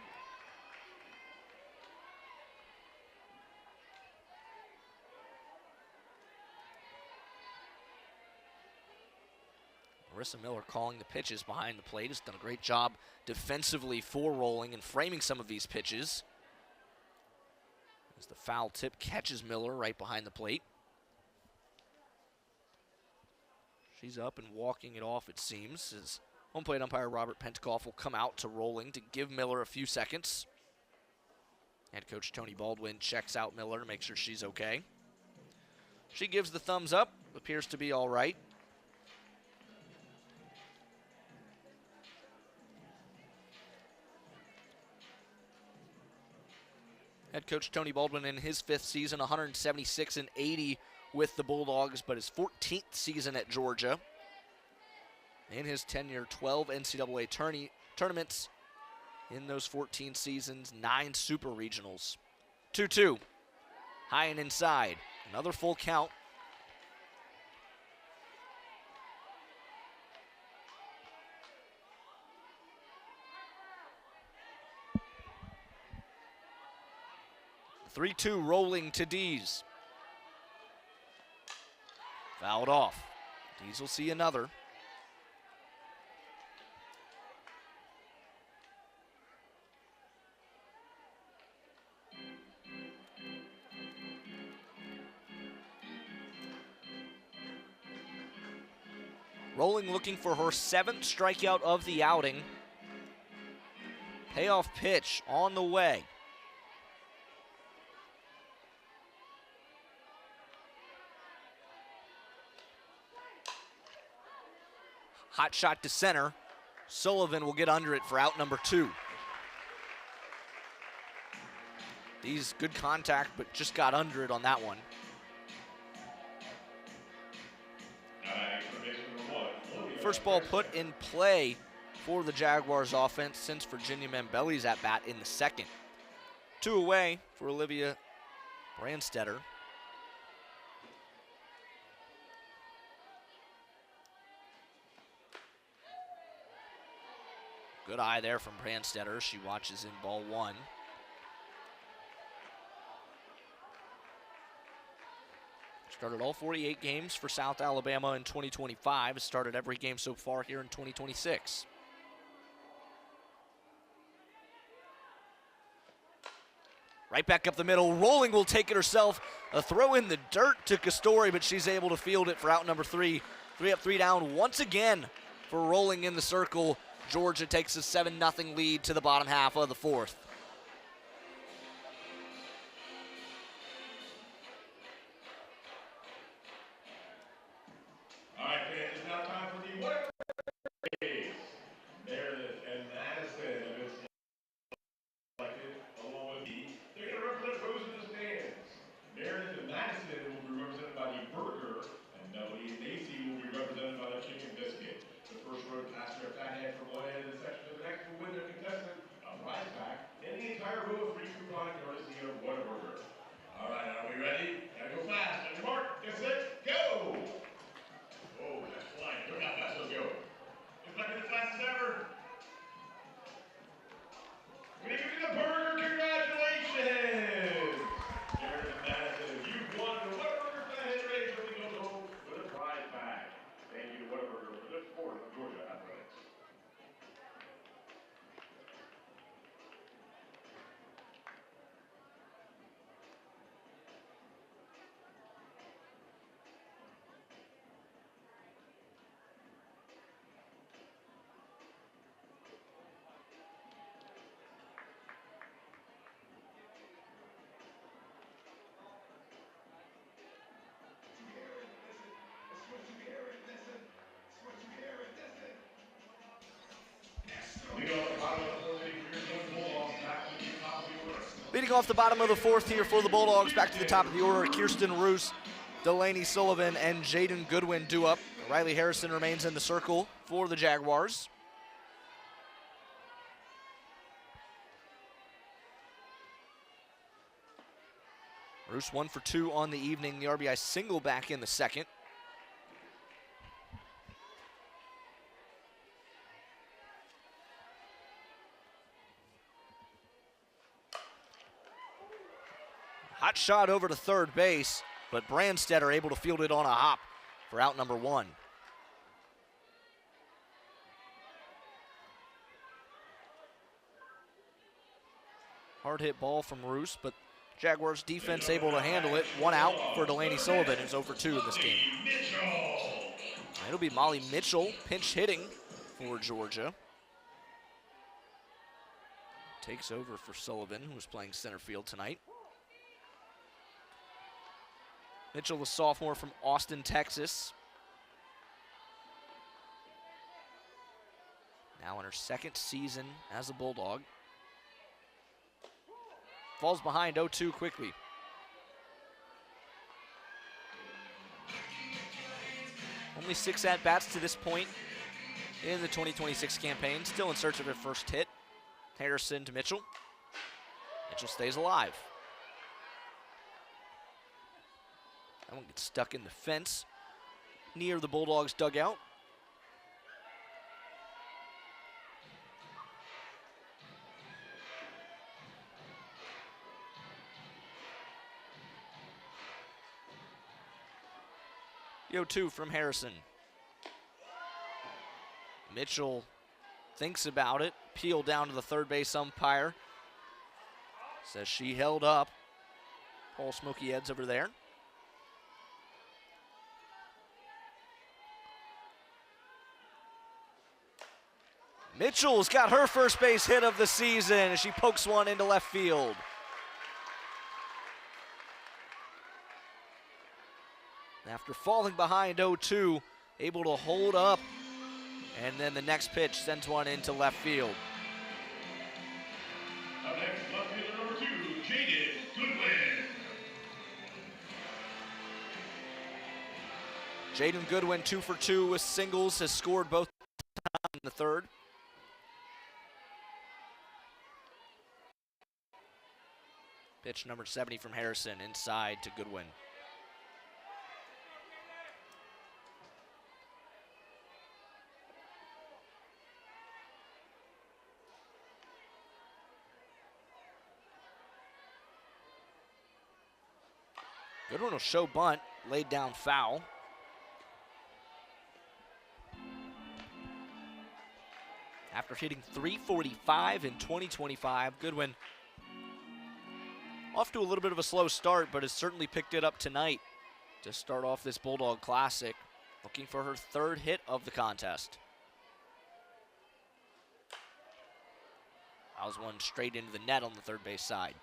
Marissa Miller calling the pitches behind the plate. Has done a great job defensively for Rolling and framing some of these pitches. As the foul tip catches Miller right behind the plate. She's up and walking it off, it seems, as home plate umpire Robert Pentecoff will come out to Rolling to give Miller a few seconds. Head coach Tony Baldwin checks out Miller to make sure she's okay. She gives the thumbs up, appears to be all right. Head coach Tony Baldwin in his 5th season, 176-80 with the Bulldogs, but his 14th season at Georgia. In his tenure, 12 NCAA tournaments. In those 14 seasons, 9 super regionals. 2-2, high and inside. Another full count. Three-two Rolling to Dees. Fouled off. Dees will see another. Rolling looking for her 7th strikeout of the outing. Payoff pitch on the way. Hot shot to center. Sullivan will get under it for out number 2. These good contact, but just got under it on that one. First ball put in play for the Jaguars offense since Virginia Membelli's at bat in the 2nd. 2 away for Olivia Brandstetter. Good eye there from Brandstetter. She watches in ball 1. Started all 48 games for South Alabama in 2025. Has started every game so far here in 2026. Right back up the middle. Rolling will take it herself. A throw in the dirt to Castori, but she's able to field it for out number 3. 3 up, 3 down once again for Rolling in the circle. Georgia takes a 7-0 lead to the bottom half of the 4th. All right, fans, it's now time for the Whatever Race. Meredith and Madison have been selected along with me. They're going to represent those in the stands. Meredith and Madison will be represented by the burger, and Melody and Macy will be represented by the chicken biscuit. The first road passer a fathead from one end of the section to the next will win their contestant a prize pack and the entire row of free coupon courtesy of Whataburger. All right, are we ready? Gotta go fast. On your mark, get set, go! Oh, that's flying. Look how fast those go. It's like the fastest ever. We're gonna give you the burger. Congratulations! Jared and Madison, you've won the Whataburger fathead race. We go home with a prize pack. Thank you to Whataburger for the support of Georgia Athletics. Leading off the bottom of the 4th here for the Bulldogs, back to the top of the order, Kirsten Roos, Delaney Sullivan, and Jaden Goodwin due up. Riley Harrison remains in the circle for the Jaguars. Roos 1 for 2 on the evening. The RBI single back in the second. Hot shot over to third base, but Brandstetter able to field it on a hop for out number 1. Hard hit ball from Roos, but Jaguars defense able to handle it. 1 out for Delaney Sullivan, who's 0 for 2 in this game. It'll be Molly Mitchell pinch hitting for Georgia. Takes over for Sullivan, who was playing center field tonight. Mitchell, a sophomore from Austin, Texas. Now in her second season as a Bulldog. Falls behind 0-2 quickly. Only 6 at-bats to this point in the 2026 campaign. Still in search of her first hit. Harrison to Mitchell. Mitchell stays alive. That one gets stuck in the fence near the Bulldogs' dugout. Yo, 2 from Harrison. Mitchell thinks about it. Peel down to the third base umpire. Says she held up. Paul Smokey Eds over there. Mitchell's got her first base hit of the season as she pokes one into left field. After falling behind 0-2, able to hold up, and then the next pitch sends one into left field. Up next, left fielder number 2, Jaden Goodwin. Jaden Goodwin 2 for 2 with singles, has scored both times in the third. Pitch number 70 from Harrison, inside to Goodwin. Goodwin will show bunt, laid down foul. After hitting .345 in 2025, Goodwin off to a little bit of a slow start, but has certainly picked it up tonight to start off this Bulldog Classic, looking for her third hit of the contest. That was one straight into the net on the third base side.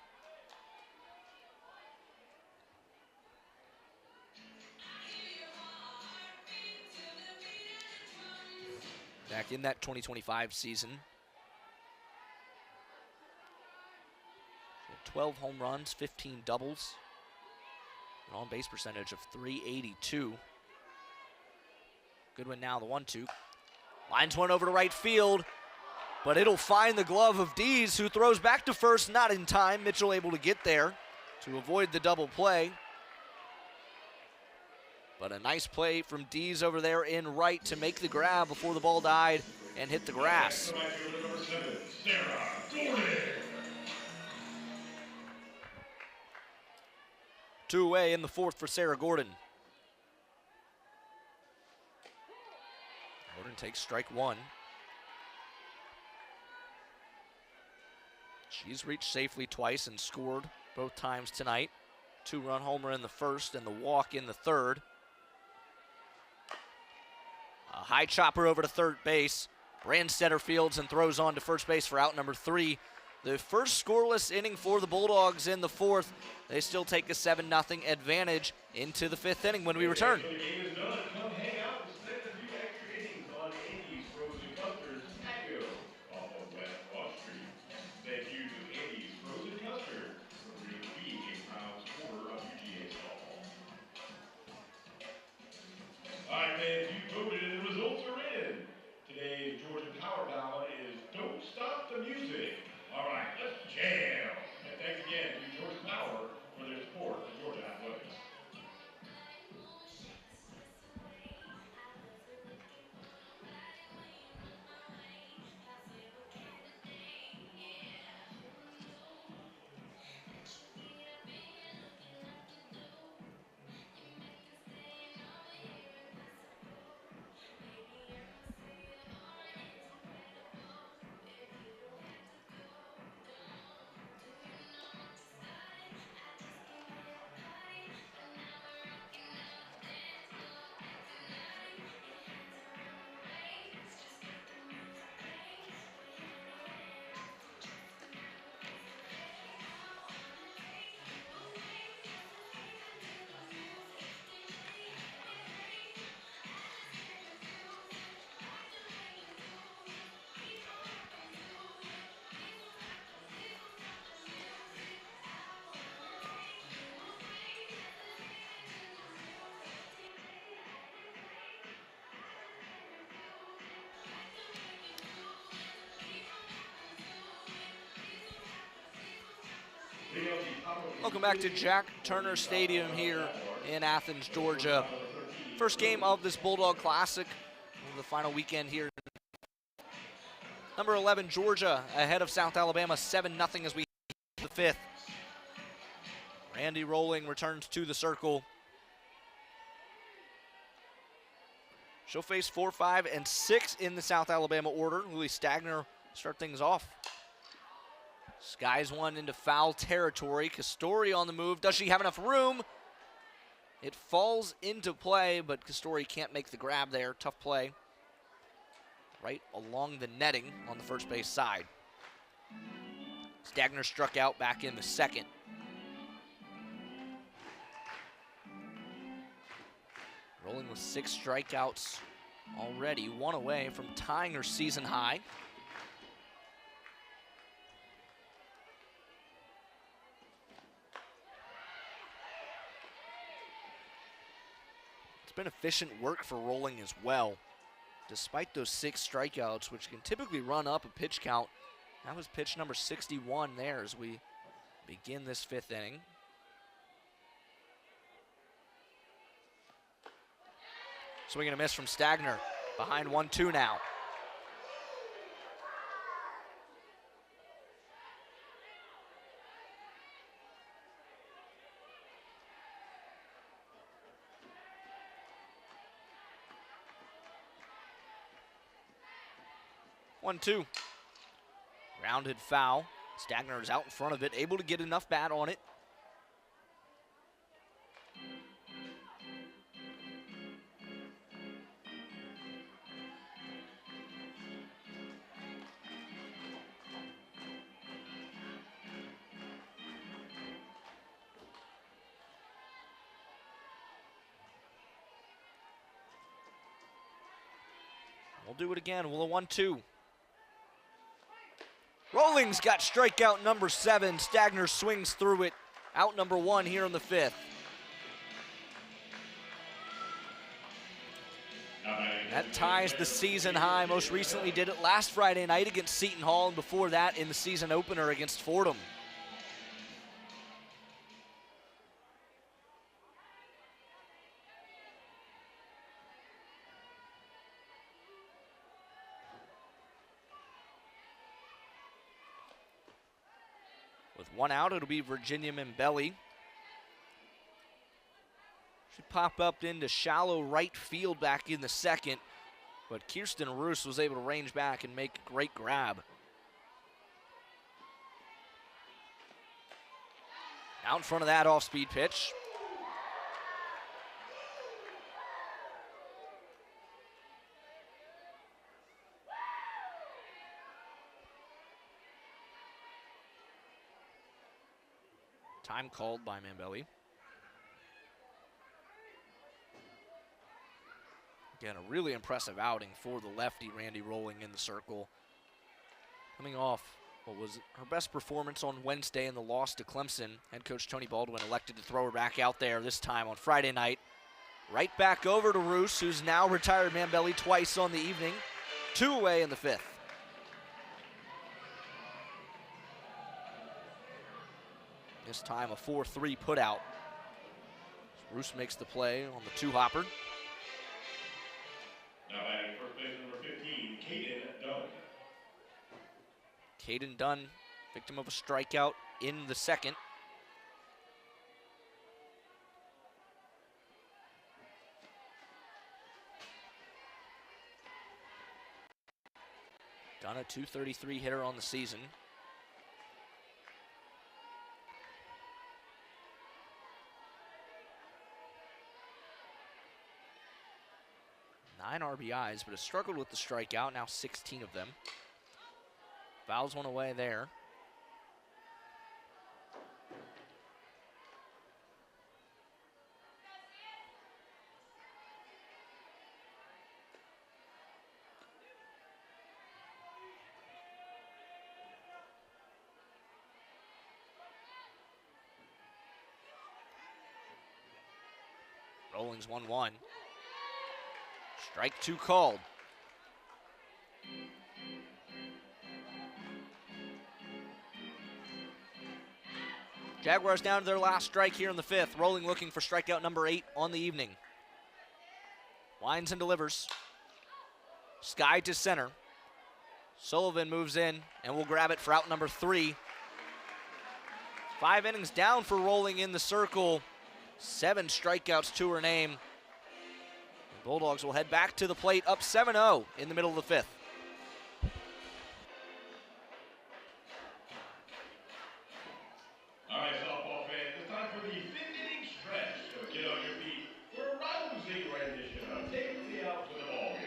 Back in that 2025 season, 12 home runs, 15 doubles, an on-base percentage of .382. Goodwin now the 1-2. Lines one over to right field, but it'll find the glove of Dees, who throws back to first, not in time. Mitchell able to get there to avoid the double play. But a nice play from Dees over there in right to make the grab before the ball died and hit the grass. Number 7, Sarah Gordon. 2 away in the fourth for Sarah Gordon. Gordon takes strike 1. She's reached safely twice and scored both times tonight. 2-run homer in the first and the walk in the third. A high chopper over to third base. Brandstetter fields and throws on to first base for out number 3. The first scoreless inning for the Bulldogs in the fourth. They still take a 7-0 advantage into the 5th inning when we return. The game is done. Come hang out and spend a few extra innings on Andy's Frozen Custards patio off of West Wash Street. Thank you to Andy's Frozen Custard for being a proud supporter of UGA softball. All right, fans, you voted and the results are in. Today's Georgia Power ballot is Don't Stop the Music. All right, let's jam. And thanks again to Georgia Power for their support of Welcome back to Jack Turner Stadium here in Athens, Georgia. First game of this Bulldog Classic, the final weekend here. Number 11, Georgia, ahead of South Alabama, 7-0 as we hit the fifth. Randy Rolling returns to the circle. She'll face 4, 5, and 6 in the South Alabama order. Louis Stagner start things off. Skies one into foul territory. Castori on the move. Does she have enough room? It falls into play, but Castori can't make the grab there. Tough play. Right along the netting on the first base side. Stagner struck out back in the second. Rolling with 6 strikeouts already, 1 away from tying her season high. It's been efficient work for Rolling as well. Despite those 6 strikeouts, which can typically run up a pitch count, that was pitch number 61 there as we begin this 5th inning. Swing and a miss from Stagner. Behind 1-2 now. One, two. Rounded foul. Stagner is out in front of it, able to get enough bat on it. We'll do it again. We'll a 1-2. Rolling's got strikeout number 7. Stagner swings through it. Out number 1 here in the 5th. That ties the season high. Most recently did it last Friday night against Seton Hall, and before that in the season opener against Fordham. With 1 out, it'll be Virginia Membelli. She popped up into shallow right field back in the second, but Kirsten Roos was able to range back and make a great grab. Out in front of that off-speed pitch. Time called by Membelli. Again, a really impressive outing for the lefty, Randy Rolling in the circle. Coming off what was her best performance on Wednesday in the loss to Clemson. Head coach Tony Baldwin elected to throw her back out there this time on Friday night. Right back over to Roos, who's now retired Membelli twice on the evening. 2 away in the 5th. This time a 4-3 putout. Roos makes the play on the 2-hopper. Now batting first base number 15, Caden Dunn. Caden Dunn, victim of a strikeout in the second. Dunn, a .233 hitter on the season. Nine RBIs, but has struggled with the strikeout, now 16 of them. Fouls one away there. Rolling's 1-1. Strike 2 called. Jaguars down to their last strike here in the 5th. Rolling looking for strikeout number 8 on the evening. Winds and delivers. Sky to center. Sullivan moves in and will grab it for out number 3. 5 innings down for Rolling in the circle. 7 strikeouts to her name. The Bulldogs will head back to the plate up 7-0 in the middle of the 5th. All right, softball fans, it's time for the 5th inning stretch. So get on your feet for a rousing rendition of Take Me Out to the Ball Game.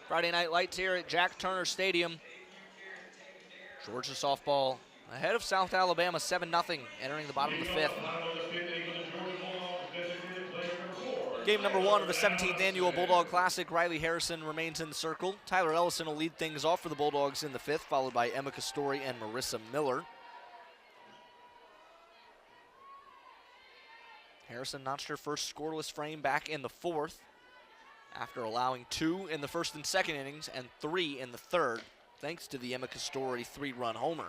Friday night lights here at Jack Turner Stadium. Georgia softball ahead of South Alabama 7-0 entering the bottom of the 5th. Game number 1 of the 17th annual Bulldog Classic. Riley Harrison remains in the circle. Tyler Ellison will lead things off for the Bulldogs in the 5th, followed by Emma Castori and Marissa Miller. Harrison notched her first scoreless frame back in the 4th. After allowing 2 in the 1st and 2nd innings and 3 in the 3rd, thanks to the Emma Castori 3-run homer.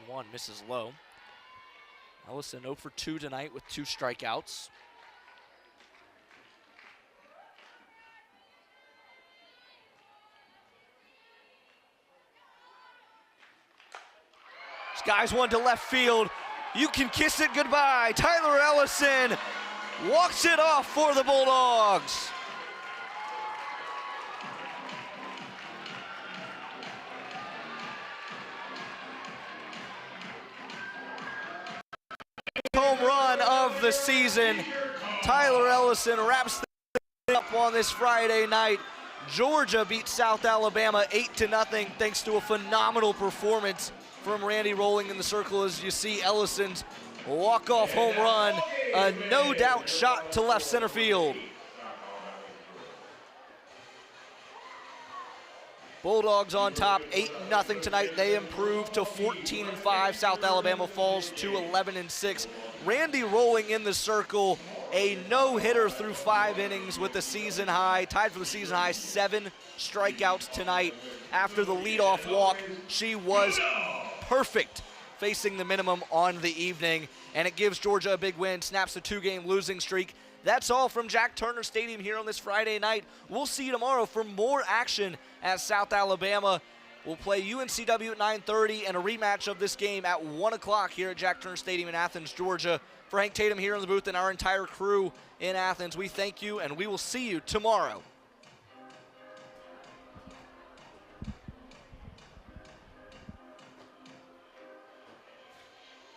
One misses low. Ellison 0 for 2 tonight with 2 strikeouts. Skies one to left field. You can kiss it goodbye. Tyler Ellison walks it off for the Bulldogs. Home run of the season. Tyler Ellison wraps it up on this Friday night. Georgia beats South Alabama 8-0 thanks to a phenomenal performance from Randy Rolling in the circle. As you see Ellison's walk-off home run, a no-doubt shot to left center field. Bulldogs on top, 8-0 tonight. They improve to 14-5. South Alabama falls to 11-6. Randy Rolling in the circle, a no-hitter through 5 innings with the season high, tied for the season high, 7 strikeouts tonight. After the leadoff walk, she was perfect facing the minimum on the evening, and it gives Georgia a big win, snaps the 2-game losing streak. That's all from Jack Turner Stadium here on this Friday night. We'll see you tomorrow for more action at South Alabama. We'll play UNCW at 9:30 and a rematch of this game at 1 o'clock here at Jack Turner Stadium in Athens, Georgia. For Hank Tatum here in the booth and our entire crew in Athens, we thank you, and we will see you tomorrow